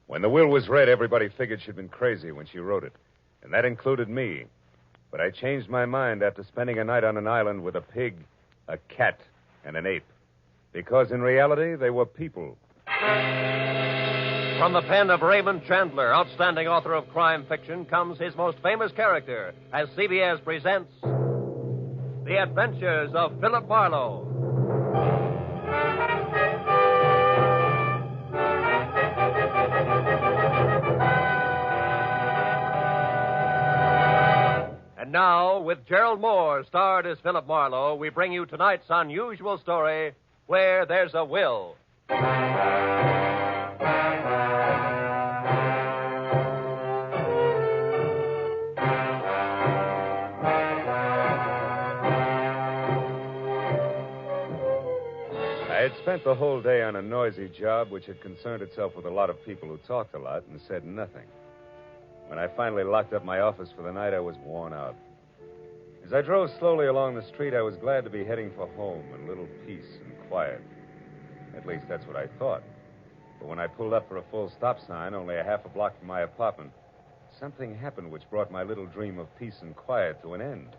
When the will was read, everybody figured she'd been crazy when she wrote it. And that included me. But I changed my mind after spending a night on an island with a pig, a cat, and an ape. Because in reality, they were people. From the pen of Raymond Chandler, outstanding author of crime fiction, comes his most famous character as CBS presents The Adventures of Philip Marlowe. And now, with Gerald Moore starred as Philip Marlowe, we bring you tonight's unusual story, Where There's a Will. I had spent the whole day on a noisy job which had concerned itself with a lot of people who talked a lot and said nothing. When I finally locked up my office for the night, I was worn out. As I drove slowly along the street, I was glad to be heading for home and a little peace and quiet. At least that's what I thought. But when I pulled up for a full stop sign, only a half a block from my apartment, something happened which brought my little dream of peace and quiet to an end.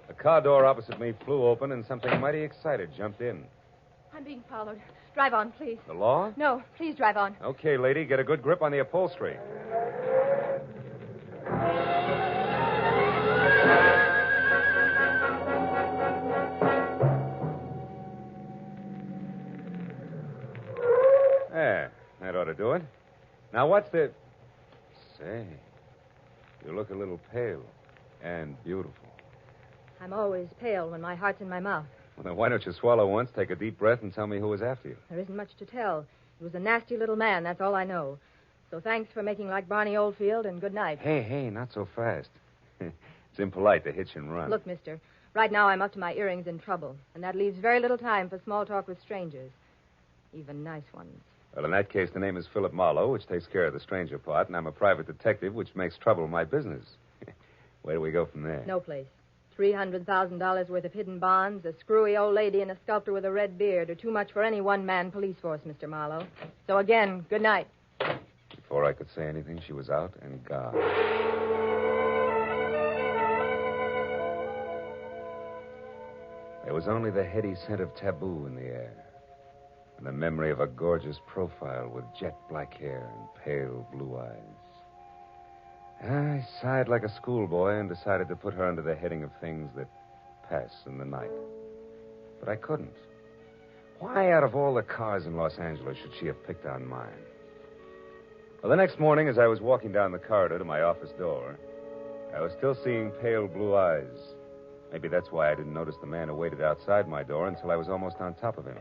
The car door opposite me flew open, and something mighty excited jumped in. I'm being followed. Drive on, please. The law? No, please drive on. Okay, lady, get a good grip on the upholstery. There, that ought to do it. Now, what's the... Say, you look a little pale and beautiful. I'm always pale when my heart's in my mouth. Well, then why don't you swallow once, take a deep breath, and tell me who was after you? There isn't much to tell. He was a nasty little man, that's all I know. So thanks for making like Barney Oldfield, and good night. Hey, not so fast. It's impolite to hitch and run. Look, mister, right now I'm up to my earrings in trouble, and that leaves very little time for small talk with strangers. Even nice ones. Well, in that case, the name is Philip Marlowe, which takes care of the stranger part, and I'm a private detective, which makes trouble my business. Where do we go from there? No place. $300,000 worth of hidden bonds, a screwy old lady, and a sculptor with a red beard are too much for any one-man police force, Mr. Marlowe. So again, good night. Before I could say anything, she was out and gone. There was only the heady scent of taboo in the air, and the memory of a gorgeous profile with jet black hair and pale blue eyes. I sighed like a schoolboy and decided to put her under the heading of things that pass in the night. But I couldn't. Why, out of all the cars in Los Angeles, should she have picked on mine? Well, the next morning, as I was walking down the corridor to my office door, I was still seeing pale blue eyes. Maybe that's why I didn't notice the man who waited outside my door until I was almost on top of him.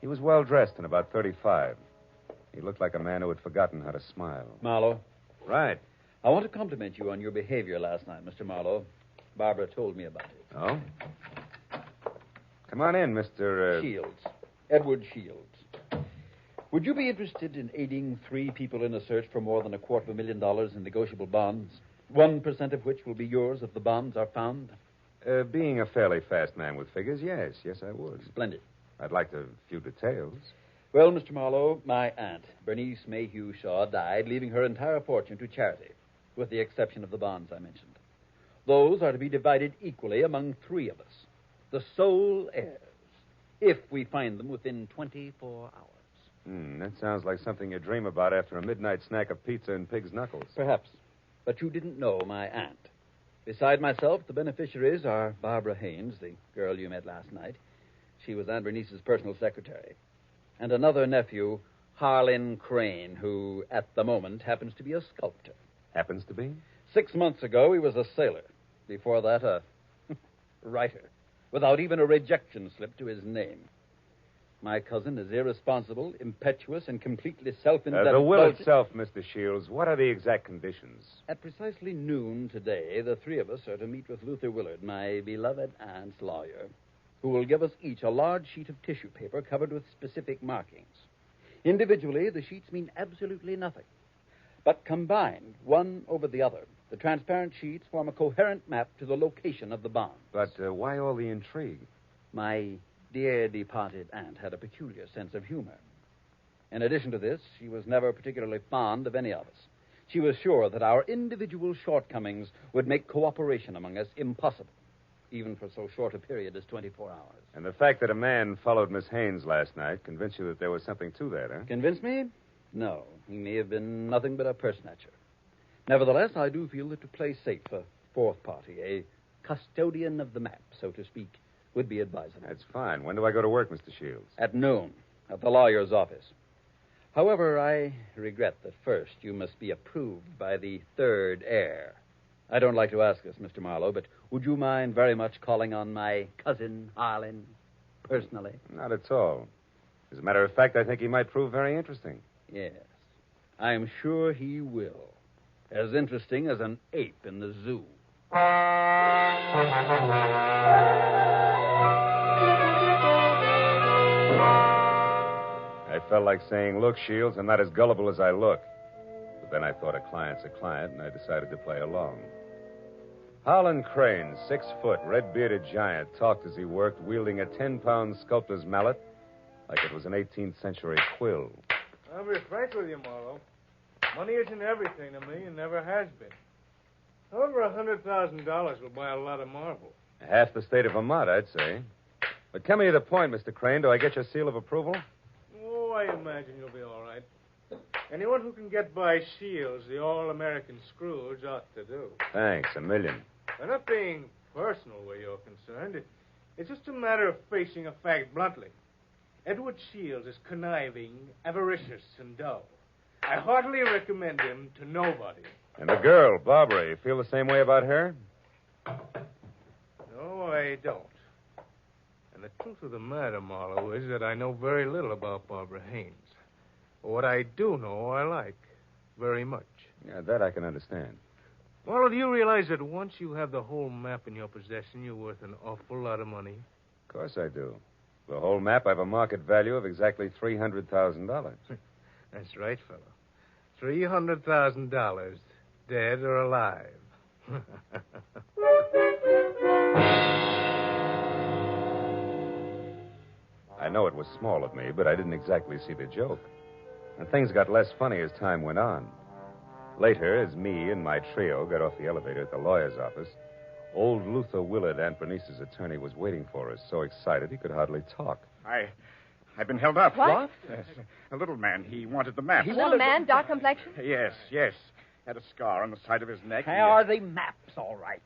He was well-dressed and about 35. He looked like a man who had forgotten how to smile. Marlowe. Right. I want to compliment you on your behavior last night, Mr. Marlowe. Barbara told me about it. Oh? Come on in, Mr. Shields. Edward Shields. Would you be interested in aiding 3 people in a search for more than $250,000 in negotiable bonds? 1% of which will be yours if the bonds are found? Being a fairly fast man with figures, yes. Yes, I would. Splendid. I'd like a few details. Well, Mr. Marlowe, my aunt, Bernice Mayhew Shaw, died, leaving her entire fortune to charity, with the exception of the bonds I mentioned. Those are to be divided equally among 3 of us, the sole heirs, if we find them within 24 hours. That sounds like something you dream about after a midnight snack of pizza and pig's knuckles. Perhaps. But you didn't know my aunt. Beside myself, the beneficiaries are Barbara Haynes, the girl you met last night. She was Aunt Bernice's personal secretary. And another nephew, Harlan Crane, who, at the moment, happens to be a sculptor. Happens to be? 6 months ago, he was a sailor. Before that, a writer, without even a rejection slip to his name. My cousin is irresponsible, impetuous, and completely self-indulgent. The will itself, Mr. Shields, what are the exact conditions? At precisely noon today, the 3 of us are to meet with Luther Willard, my beloved aunt's lawyer, who will give us each a large sheet of tissue paper covered with specific markings. Individually, the sheets mean absolutely nothing. But combined, one over the other, the transparent sheets form a coherent map to the location of the bonds. But why all the intrigue? My dear departed aunt had a peculiar sense of humor. In addition to this, she was never particularly fond of any of us. She was sure that our individual shortcomings would make cooperation among us impossible, even for so short a period as 24 hours. And the fact that a man followed Miss Haynes last night convinced you that there was something to that, huh? Convince me? No. He may have been nothing but a purse snatcher. Nevertheless, I do feel that to play safe, a fourth party, a custodian of the map, so to speak, would be advisable. That's fine. When do I go to work, Mr. Shields? At noon, at the lawyer's office. However, I regret that first you must be approved by the third heir. I don't like to ask this, Mr. Marlowe, but would you mind very much calling on my cousin, Harlan, personally? Not at all. As a matter of fact, I think he might prove very interesting. Yes. I'm sure he will. As interesting as an ape in the zoo. I felt like saying, look, Shields, I'm not as gullible as I look. But then I thought a client's a client, and I decided to play along. Harlan Crane, 6 foot, red-bearded giant, talked as he worked, wielding a 10-pound sculptor's mallet like it was an 18th century quill. I'll be frank with you, Marlowe. Money isn't everything to me and never has been. However, $100,000 will buy a lot of marble. Half the state of Vermont, I'd say. But coming to the point, Mr. Crane, do I get your seal of approval? Oh, I imagine you'll be all right. Anyone who can get by Shields, the all-American Scrooge, ought to do. Thanks, a million. I'm not being personal where you're concerned. It's just a matter of facing a fact bluntly. Edward Shields is conniving, avaricious, and dull. I heartily recommend him to nobody. And the girl, Barbara, you feel the same way about her? No, I don't. And the truth of the matter, Marlowe, is that I know very little about Barbara Haynes. What I do know, I like very much. Yeah, that I can understand. Marlowe, do you realize that once you have the whole map in your possession, you're worth an awful lot of money? Of course I do. The whole map, I have a market value of exactly $300,000. That's right, fellow. $300,000, dead or alive. I know it was small of me, but I didn't exactly see the joke. And things got less funny as time went on. Later, as me and my trio got off the elevator at the lawyer's office, old Luther Willard, Aunt Bernice's attorney, was waiting for us, so excited he could hardly talk. I've been held up. What? Yes. A little man. He wanted the map. Little man, dark complexion? Yes. Had a scar on the side of his neck. Are the maps all right?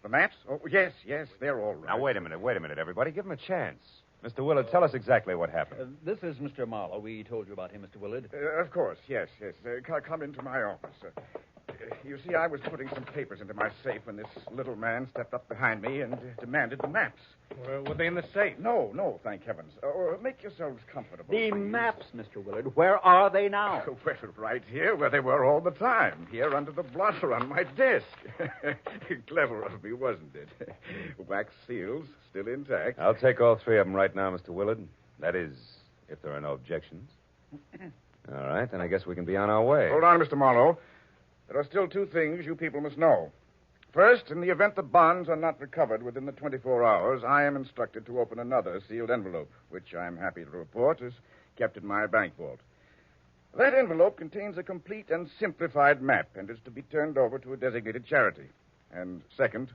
The maps? Oh, yes, they're all right. Now, wait a minute, everybody. Give him a chance. Mr. Willard, tell us exactly what happened. This is Mr. Marlowe. We told you about him, Mr. Willard. Of course, yes. Come into my office. You see, I was putting some papers into my safe when this little man stepped up behind me and demanded the maps. Were they in the safe? No, thank heavens. Make yourselves comfortable. The please. maps, Mr. Willard. Where are they now? Well, right here, where they were all the time. Here under the blotter on my desk. Clever of me, wasn't it? Wax seals, still intact. I'll take all 3 of them right now, Mr. Willard. That is, if there are no objections. All right, then I guess we can be on our way. Hold on, Mr. Marlowe. There are still 2 things you people must know. First, in the event the bonds are not recovered within the 24 hours, I am instructed to open another sealed envelope, which I'm happy to report is kept in my bank vault. That envelope contains a complete and simplified map and is to be turned over to a designated charity. And second,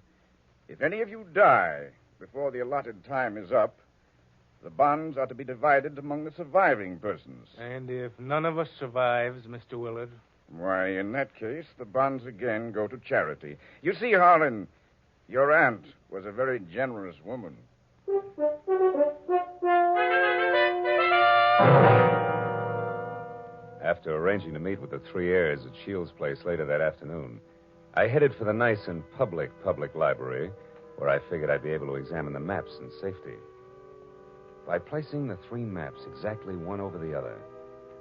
if any of you die before the allotted time is up, the bonds are to be divided among the surviving persons. And if none of us survives, Mr. Willard? Why, in that case, the bonds again go to charity. You see, Harlan, your aunt was a very generous woman. After arranging to meet with the 3 heirs at Shields' place later that afternoon, I headed for the nice and public library, where I figured I'd be able to examine the maps in safety. By placing the 3 maps exactly one over the other,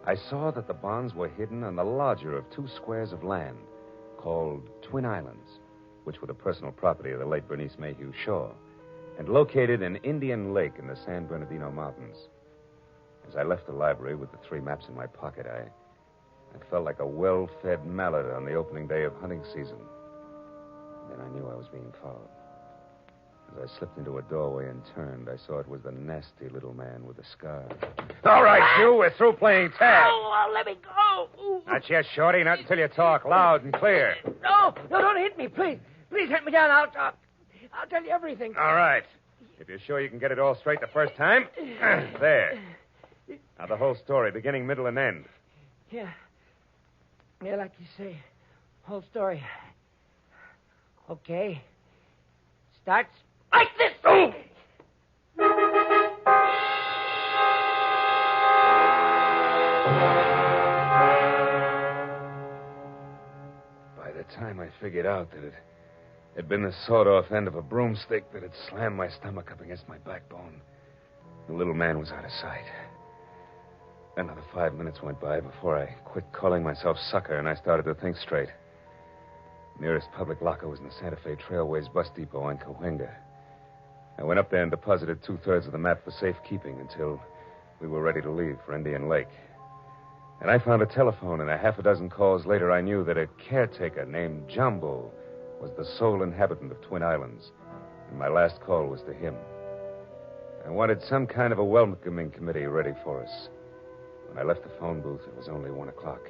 I saw that the bonds were hidden on the larger of 2 squares of land called Twin Islands, which were the personal property of the late Bernice Mayhew Shaw, and located in Indian Lake in the San Bernardino Mountains. As I left the library with the 3 maps in my pocket, I felt like a well-fed mallet on the opening day of hunting season. Then I knew I was being followed. As I slipped into a doorway and turned, I saw it was the nasty little man with the scar. All right, you. We're through playing tag. Oh, let me go. Ooh. Not yet, Shorty. Not until you talk loud and clear. No, don't hit me, please. Please hit me down. I'll talk. I'll tell you everything. All right. If you're sure you can get it all straight the first time. There. Now, the whole story, beginning, middle, and end. Yeah. Yeah, like you say. Whole story. Okay. Starts like this. Oh! By the time I figured out that it had been the sawed-off end of a broomstick that had slammed my stomach up against my backbone, the little man was out of sight. Another 5 minutes went by before I quit calling myself sucker and I started to think straight. The nearest public locker was in the Santa Fe Trailways bus depot in Cahuenga. I went up there and deposited 2/3 of the map for safekeeping until we were ready to leave for Indian Lake. And I found a telephone, and a half a dozen calls later, I knew that a caretaker named Jumbo was the sole inhabitant of Twin Islands, and my last call was to him. I wanted some kind of a welcoming committee ready for us. When I left the phone booth, it was only 1 o'clock.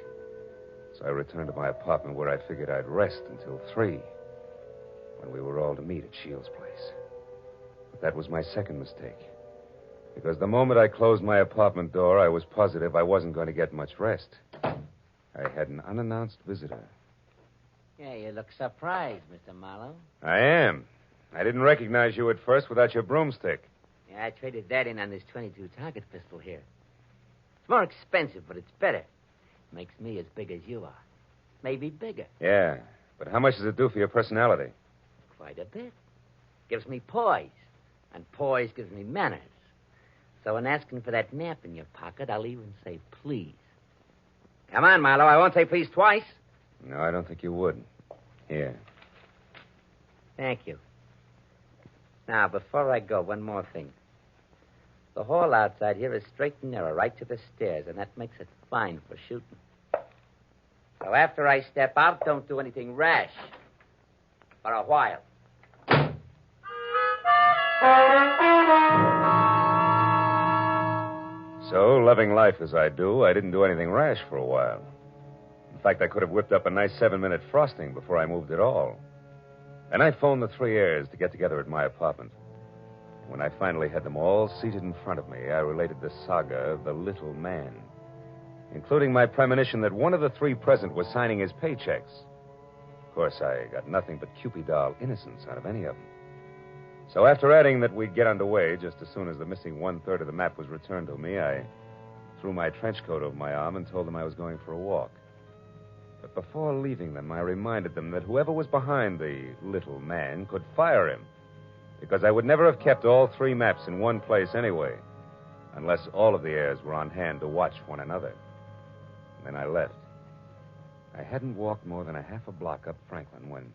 So I returned to my apartment where I figured I'd rest until 3, when we were all to meet at Shields' place. But that was my second mistake. Because the moment I closed my apartment door, I was positive I wasn't going to get much rest. I had an unannounced visitor. Yeah, you look surprised, Mr. Marlowe. I am. I didn't recognize you at first without your broomstick. Yeah, I traded that in on this .22 target pistol here. It's more expensive, but it's better. Makes me as big as you are. Maybe bigger. Yeah, but how much does it do for your personality? Quite a bit. Gives me poise, and poise gives me manners. So in asking for that map in your pocket, I'll even say please. Come on, Marlowe. I won't say please twice. No, I don't think you would. Here. Thank you. Now, before I go, one more thing. The hall outside here is straight and narrow, right to the stairs, and that makes it fine for shooting. So after I step out, don't do anything rash. For a while. So, loving life as I do, I didn't do anything rash for a while. In fact, I could have whipped up a nice 7-minute frosting before I moved at all. And I phoned the 3 heirs to get together at my apartment. When I finally had them all seated in front of me, I related the saga of the little man, including my premonition that one of the 3 present was signing his paychecks. Of course, I got nothing but Cupid doll innocence out of any of them. So after adding that we'd get underway just as soon as the missing 1/3 of the map was returned to me, I threw my trench coat over my arm and told them I was going for a walk. But before leaving them, I reminded them that whoever was behind the little man could fire him, because I would never have kept all 3 maps in one place anyway, unless all of the heirs were on hand to watch one another. And then I left. I hadn't walked more than a half a block up Franklin when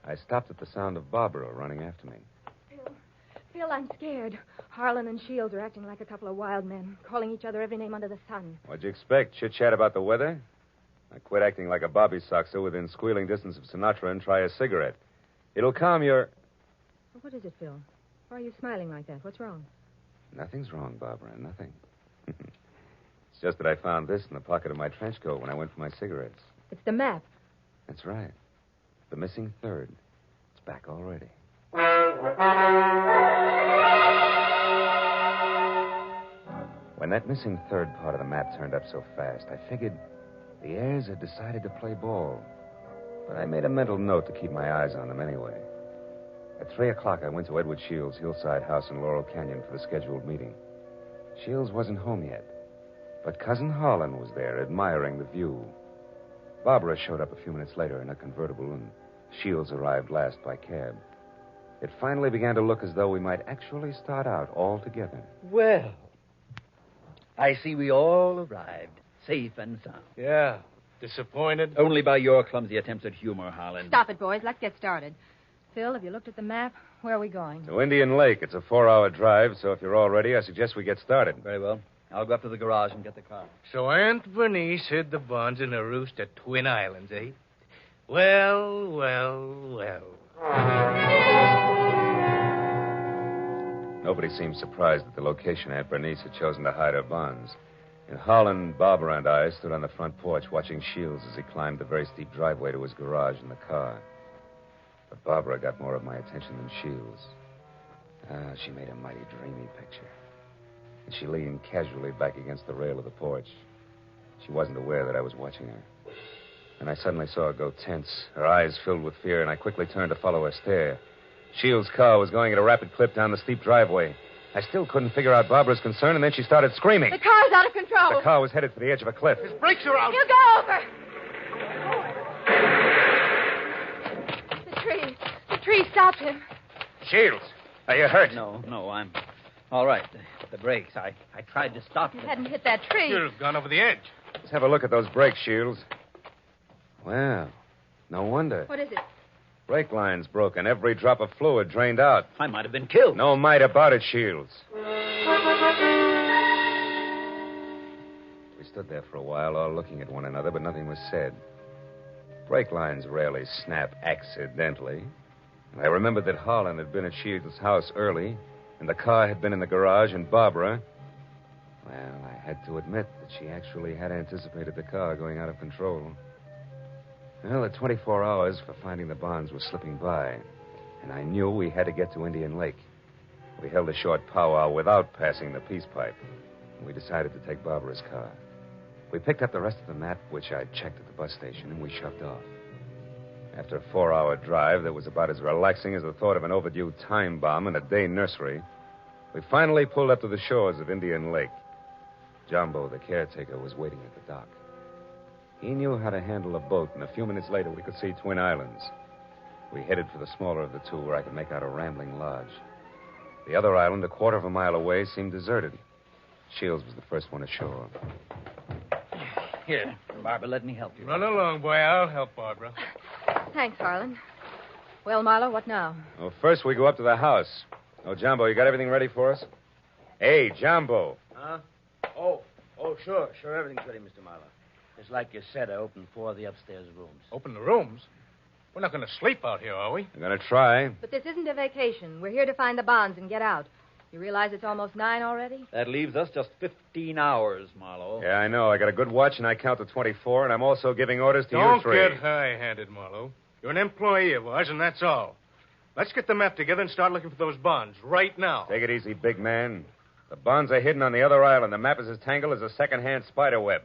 I stopped at the sound of Barbara running after me. Phil, I'm scared. Harlan and Shields are acting like a couple of wild men, calling each other every name under the sun. What'd you expect? Chit-chat about the weather? I quit acting like a bobby soxer within squealing distance of Sinatra and try a cigarette. It'll calm your... What is it, Phil? Why are you smiling like that? What's wrong? Nothing's wrong, Barbara, nothing. It's just that I found this in the pocket of my trench coat when I went for my cigarettes. It's the map. That's right. The missing 3rd. It's back already. When that missing 3rd part of the map turned up so fast, I figured the heirs had decided to play ball. But I made a mental note to keep my eyes on them anyway. At 3 o'clock, I went to Edward Shields' hillside house in Laurel Canyon for the scheduled meeting. Shields wasn't home yet, but Cousin Harlan was there, admiring the view. Barbara showed up a few minutes later in a convertible, and Shields arrived last by cab. It finally began to look as though we might actually start out all together. Well, I see we all arrived, safe and sound. Yeah. Disappointed? Only by your clumsy attempts at humor, Harlan. Stop it, boys. Let's get started. Phil, have you looked at the map? Where are we going? To Indian Lake. It's a 4-hour drive, so if you're all ready, I suggest we get started. Very well. I'll go up to the garage and get the car. So Aunt Bernice hid the bonds in a roost at Twin Islands, eh? Well, well, well. Nobody seemed surprised at the location Aunt Bernice had chosen to hide her bonds. And Harlan, Barbara, and I stood on the front porch watching Shields as he climbed the very steep driveway to his garage in the car. But Barbara got more of my attention than Shields. She made a mighty dreamy picture. And she leaned casually back against the rail of the porch. She wasn't aware that I was watching her. And I suddenly saw her go tense, her eyes filled with fear, and I quickly turned to follow her stare. Shields' car was going at a rapid clip down the steep driveway. I still couldn't figure out Barbara's concern, and then she started screaming. The car's out of control. The car was headed for the edge of a cliff. His brakes are out. You go over. The tree stopped him. Shields, are you hurt? No, I'm all right. The brakes. I tried to stop You them. hadn't hit that tree. Should have gone over the edge. Let's have a look at those brakes, Shields. Well, no wonder. What is it? Brake line's broken. Every drop of fluid drained out. I might have been killed. No might about it, Shields. We stood there for a while, all looking at one another, but nothing was said. Brake lines rarely snap accidentally. And I remembered that Harlan had been at Shields' house early, and the car had been in the garage, and Barbara... Well, I had to admit that she actually had anticipated the car going out of control. Well, the 24 hours for finding the bonds were slipping by, and I knew we had to get to Indian Lake. We held a short powwow without passing the peace pipe, and we decided to take Barbara's car. We picked up the rest of the map, which I'd checked at the bus station, and we shoved off. After a 4-hour drive that was about as relaxing as the thought of an overdue time bomb in a day nursery, we finally pulled up to the shores of Indian Lake. Jumbo, the caretaker, was waiting at the dock. He knew how to handle a boat, and a few minutes later we could see Twin Islands. We headed for the smaller of the two, where I could make out a rambling lodge. The other island, a quarter of a mile away, seemed deserted. Shields was the first one ashore. Here, Barbara, let me help you. Run along, boy. I'll help Barbara. Thanks, Harlan. Well, Marlowe, what now? Well, first we go up to the house. Oh, Jumbo, you got everything ready for us? Hey, Jumbo. Huh? Oh, sure. Everything's ready, Mr. Marlowe. Just like you said, I opened 4 of the upstairs rooms. Open the rooms? We're not going to sleep out here, are we? We're going to try. But this isn't a vacation. We're here to find the bonds and get out. You realize it's almost 9 already? That leaves us just 15 hours, Marlowe. Yeah, I know. I got a good watch, and I count to 24, and I'm also giving orders to you Don't three. get high-handed, Marlowe. You're an employee of ours, and that's all. Let's get the map together and start looking for those bonds right now. Take it easy, big man. The bonds are hidden on the other island. The map is as tangled as a second-hand spider web.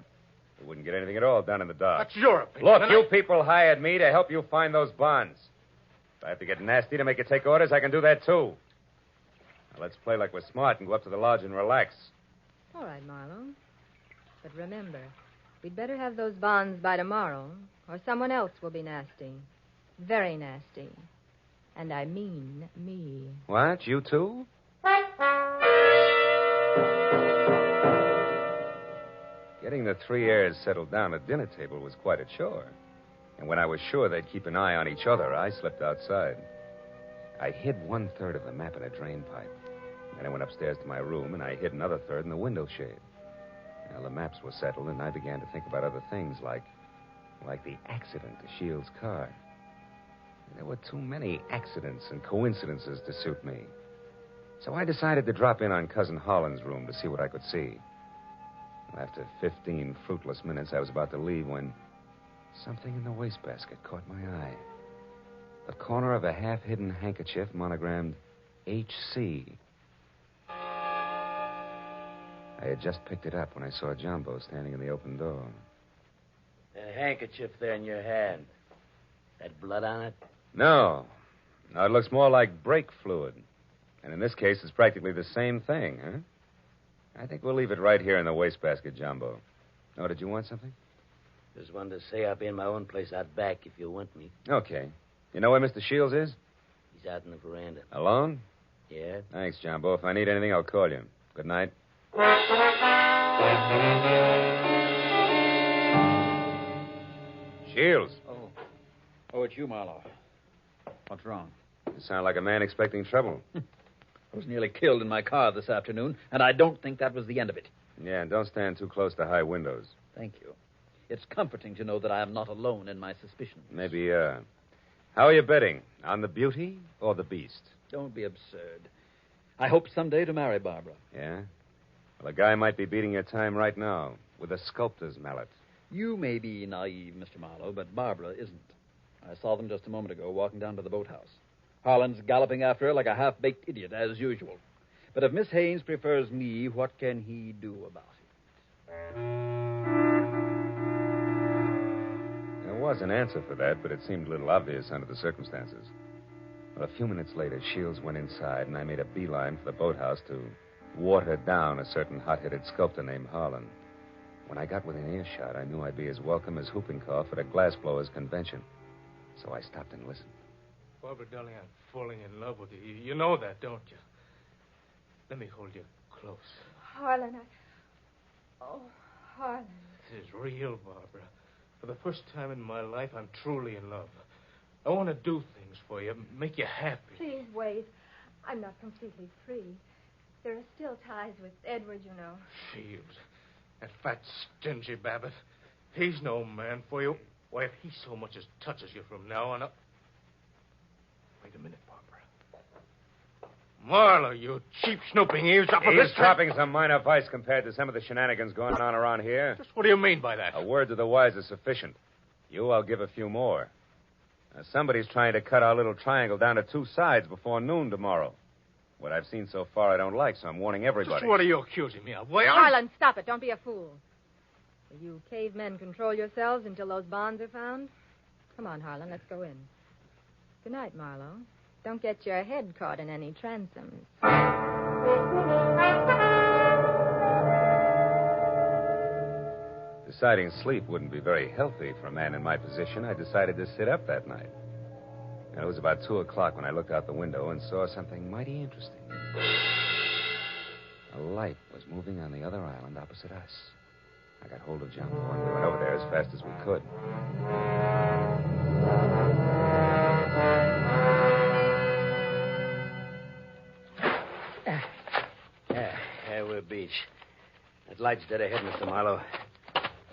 We wouldn't get anything at all down in the dark. That's your opinion. Look, and you people hired me to help you find those bonds. If I have to get nasty to make you take orders, I can do that, too. Now, let's play like we're smart and go up to the lodge and relax. All right, Marlowe. But remember, we'd better have those bonds by tomorrow, or someone else will be nasty. Very nasty. And I mean me. What? You too? Getting the three heirs settled down at dinner table was quite a chore. And when I was sure they'd keep an eye on each other, I slipped outside. I hid 1/3 of the map in a drain pipe. Then I went upstairs to my room, and I hid another third in the window shade. Now, the maps were settled, and I began to think about other things, like the accident to Shields' car. There were too many accidents and coincidences to suit me. So I decided to drop in on Cousin Harlan's room to see what I could see. After 15 fruitless minutes, I was about to leave when something in the wastebasket caught my eye. The corner of a half-hidden handkerchief monogrammed H.C. I had just picked it up when I saw Jumbo standing in the open door. That handkerchief there in your hand. That blood on it? No, it looks more like brake fluid. And in this case, it's practically the same thing, huh? I think we'll leave it right here in the wastebasket, Jumbo. Oh, did you want something? Just wanted to say I'll be in my own place out back if you want me. Okay. You know where Mr. Shields is? He's out in the veranda. Alone? Yeah? Thanks, Jumbo. If I need anything, I'll call you. Good night. Shields. Oh, it's you, Marlowe. What's wrong? You sound like a man expecting trouble. I was nearly killed in my car this afternoon, and I don't think that was the end of it. Yeah, and don't stand too close to high windows. Thank you. It's comforting to know that I am not alone in my suspicions. Maybe, How are you betting? On the beauty or the beast? Don't be absurd. I hope someday to marry Barbara. Yeah? Well, a guy might be beating your time right now with a sculptor's mallet. You may be naive, Mr. Marlowe, but Barbara isn't. I saw them just a moment ago walking down to the boathouse. Harlan's galloping after her like a half-baked idiot, as usual. But if Miss Haynes prefers me, what can he do about it? There was an answer for that, but it seemed a little obvious under the circumstances. Well, a few minutes later, Shields went inside, and I made a beeline for the boathouse to water down a certain hot-headed sculptor named Harlan. When I got within earshot, I knew I'd be as welcome as whooping cough at a glassblower's convention. So I stopped and listened. Barbara, darling, I'm falling in love with you. You know that, don't you? Let me hold you close. Harlan, Oh, Harlan. This is real, Barbara. For the first time in my life, I'm truly in love. I want to do things for you, make you happy. Please wait. I'm not completely free. There are still ties with Edward, you know. Shields. That fat, stingy Babbitt. He's no man for you. Why, if he so much as touches you from now on up... Wait a minute, Barbara. Marlowe, you cheap snooping eavesdropper. Eavesdropping's a minor vice compared to some of the shenanigans going on around here. Just what do you mean by that? A word to the wise is sufficient. I'll give a few more. Now, somebody's trying to cut our little triangle down to two sides before noon tomorrow. What I've seen so far I don't like, so I'm warning everybody. Just what are you accusing me of? Harlan, stop it. Don't be a fool. Will you cavemen control yourselves until those bonds are found? Come on, Harlan, let's go in. Good night, Marlowe. Don't get your head caught in any transoms. Deciding sleep wouldn't be very healthy for a man in my position, I decided to sit up that night. And it was about 2 o'clock when I looked out the window and saw something mighty interesting. A light was moving on the other island opposite us. I got hold of Jumbo and we went over there as fast as we could. There we're beach. That light's dead ahead, Mr. Marlowe.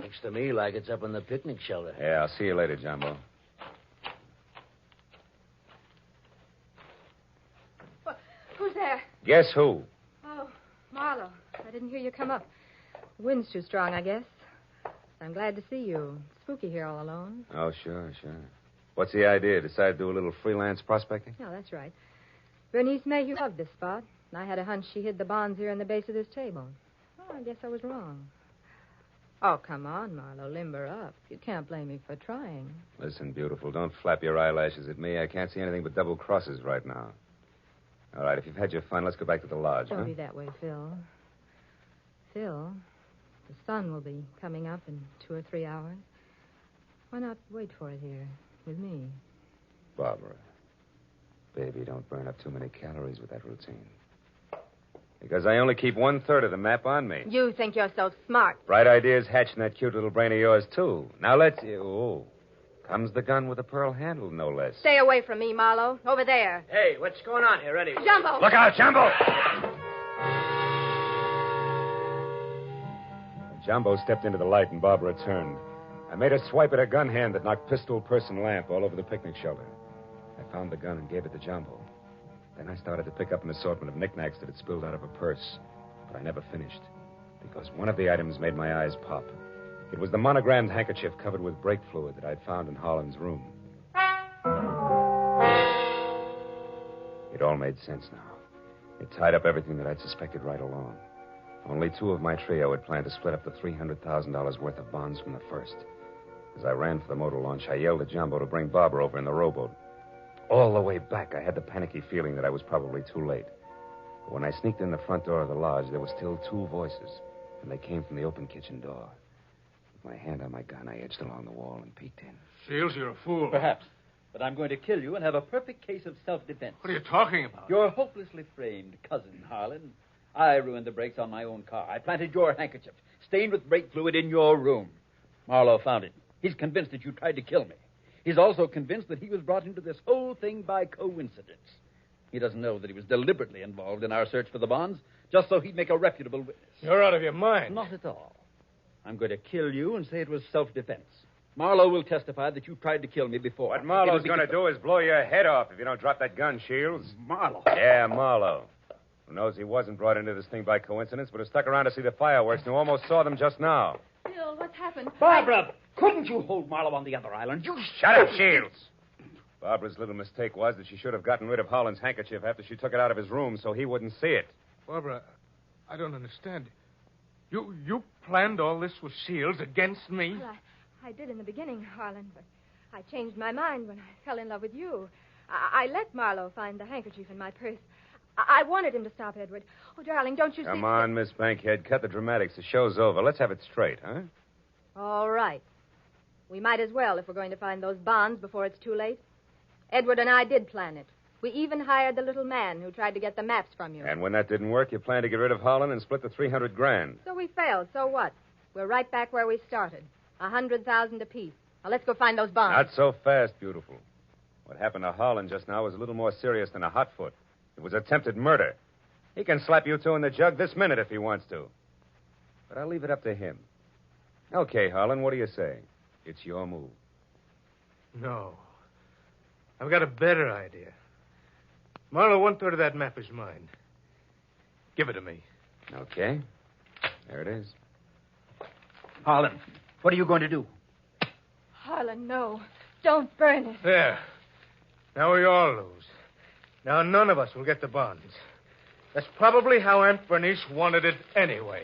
Looks to me like it's up in the picnic shelter. Yeah, I'll see you later, Jumbo. Who's there? Guess who? Oh, Marlowe. I didn't hear you come up. The wind's too strong, I guess. I'm glad to see you. Spooky here all alone. Oh, sure. What's the idea? Decide to do a little freelance prospecting? No, that's right. Bernice Mayhew loved this spot, and I had a hunch she hid the bonds here in the base of this table. Oh, I guess I was wrong. Oh, come on, Marlowe. Limber up. You can't blame me for trying. Listen, beautiful, don't flap your eyelashes at me. I can't see anything but double crosses right now. All right, if you've had your fun, let's go back to the lodge, Don't be that way, Phil. Phil, the sun will be coming up in 2 or 3 hours. Why not wait for it here with me? Barbara, baby, don't burn up too many calories with that routine. Because I only keep 1/3 of the map on me. You think you're so smart. Bright ideas hatch in that cute little brain of yours, too. Now let's... Oh, comes the gun with a pearl handle, no less. Stay away from me, Marlowe. Over there. Hey, what's going on here, Eddie? Jumbo! Look out, Jumbo! Jumbo stepped into the light and Barbara turned. I made a swipe at her gun hand that knocked pistol, purse, and lamp all over the picnic shelter. I found the gun and gave it to Jumbo. Then I started to pick up an assortment of knickknacks that had spilled out of her purse. But I never finished, because one of the items made my eyes pop. It was the monogrammed handkerchief covered with brake fluid that I'd found in Harlan's room. It all made sense now. It tied up everything that I'd suspected right along. Only 2 of my trio had planned to split up the $300,000 worth of bonds from the first. As I ran for the motor launch, I yelled at Jumbo to bring Barbara over in the rowboat. All the way back, I had the panicky feeling that I was probably too late. But when I sneaked in the front door of the lodge, there were still 2 voices, and they came from the open kitchen door. With my hand on my gun, I edged along the wall and peeked in. Shields, you're a fool. Perhaps. But I'm going to kill you and have a perfect case of self-defense. What are you talking about? Your hopelessly framed cousin, Harlan. I ruined the brakes on my own car. I planted your handkerchief, stained with brake fluid, in your room. Marlowe found it. He's convinced that you tried to kill me. He's also convinced that he was brought into this whole thing by coincidence. He doesn't know that he was deliberately involved in our search for the bonds, just so he'd make a reputable witness. You're out of your mind. Not at all. I'm going to kill you and say it was self-defense. Marlowe will testify that you tried to kill me before. What Marlowe's going to do is blow your head off if you don't drop that gun, Shields. Marlowe. Yeah, Marlowe. Who knows he wasn't brought into this thing by coincidence, but has stuck around to see the fireworks and who almost saw them just now. Bill, what's happened? Barbara, couldn't you hold Marlowe on the other island? You Shut up, Shields! Barbara's little mistake was that she should have gotten rid of Holland's handkerchief after she took it out of his room so he wouldn't see it. Barbara, I don't understand. You planned all this with Shields against me? Well, I did in the beginning, Harlan, but I changed my mind when I fell in love with you. I let Marlowe find the handkerchief in my purse. I wanted him to stop Edward. Oh, darling, don't you see... Come on, Miss Bankhead. Cut the dramatics. The show's over. Let's have it straight, huh? All right. We might as well if we're going to find those bonds before it's too late. Edward and I did plan it. We even hired the little man who tried to get the maps from you. And when that didn't work, you planned to get rid of Holland and split the $300,000. So we failed. So what? We're right back where we started. 100,000 apiece. Now let's go find those bonds. Not so fast, beautiful. What happened to Holland just now was a little more serious than a hot foot. It was attempted murder. He can slap you two in the jug this minute if he wants to. But I'll leave it up to him. Okay, Holland, what do you say? It's your move. No. I've got a better idea. Marlowe, 1/3 of that map is mine. Give it to me. Okay. There it is. Harlan, what are you going to do? Harlan, no. Don't burn it. There. Now we all lose. Now none of us will get the bonds. That's probably how Aunt Bernice wanted it anyway.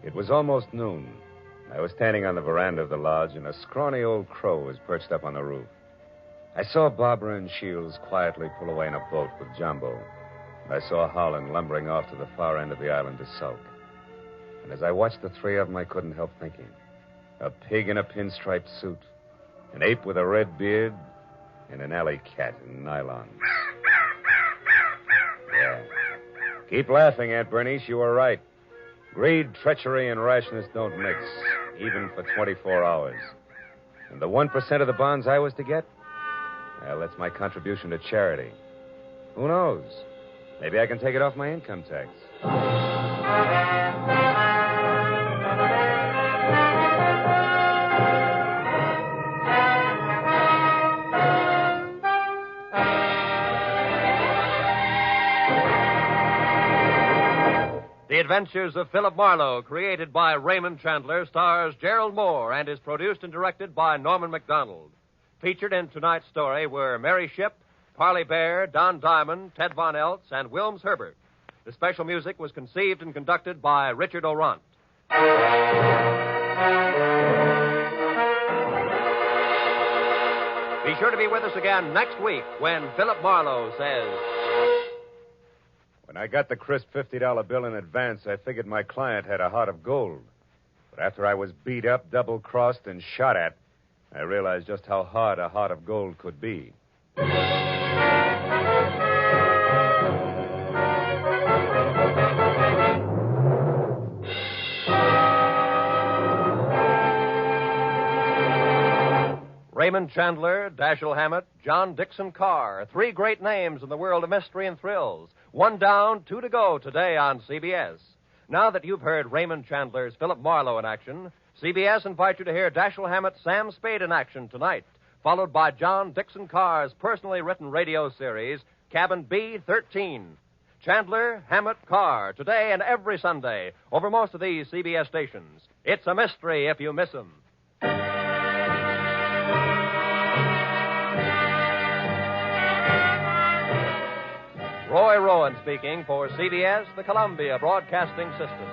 It was almost noon. I was standing on the veranda of the lodge, and a scrawny old crow was perched up on the roof. I saw Barbara and Shields quietly pull away in a boat with Jumbo. And I saw Holland lumbering off to the far end of the island to sulk. And as I watched the three of them, I couldn't help thinking. A pig in a pinstripe suit, an ape with a red beard, and an alley cat in nylon. Yeah. Keep laughing, Aunt Bernice. You were right. Greed, treachery, and rashness don't mix, even for 24 hours. And the 1% of the bonds I was to get? Well, that's my contribution to charity. Who knows? Maybe I can take it off my income tax. The Adventures of Philip Marlowe, created by Raymond Chandler, stars Gerald Moore and is produced and directed by Norman MacDonald. Featured in tonight's story were Mary Shipp, Parley Bear, Don Diamond, Ted Von Eltz, and Wilms Herbert. The special music was conceived and conducted by Richard Orant. Be sure to be with us again next week when Philip Marlowe says... When I got the crisp $50 bill in advance, I figured my client had a heart of gold. But after I was beat up, double-crossed, and shot at, I realized just how hard a heart of gold could be. Raymond Chandler, Dashiell Hammett, John Dixon Carr. 3 great names in the world of mystery and thrills. 1 down, 2 to go today on CBS. Now that you've heard Raymond Chandler's Philip Marlowe in action, CBS invites you to hear Dashiell Hammett's Sam Spade in action tonight, followed by John Dixon Carr's personally written radio series, Cabin B13. Chandler, Hammett, Carr, today and every Sunday, over most of these CBS stations. It's a mystery if you miss them. Roy Rowan speaking for CBS, the Columbia Broadcasting System.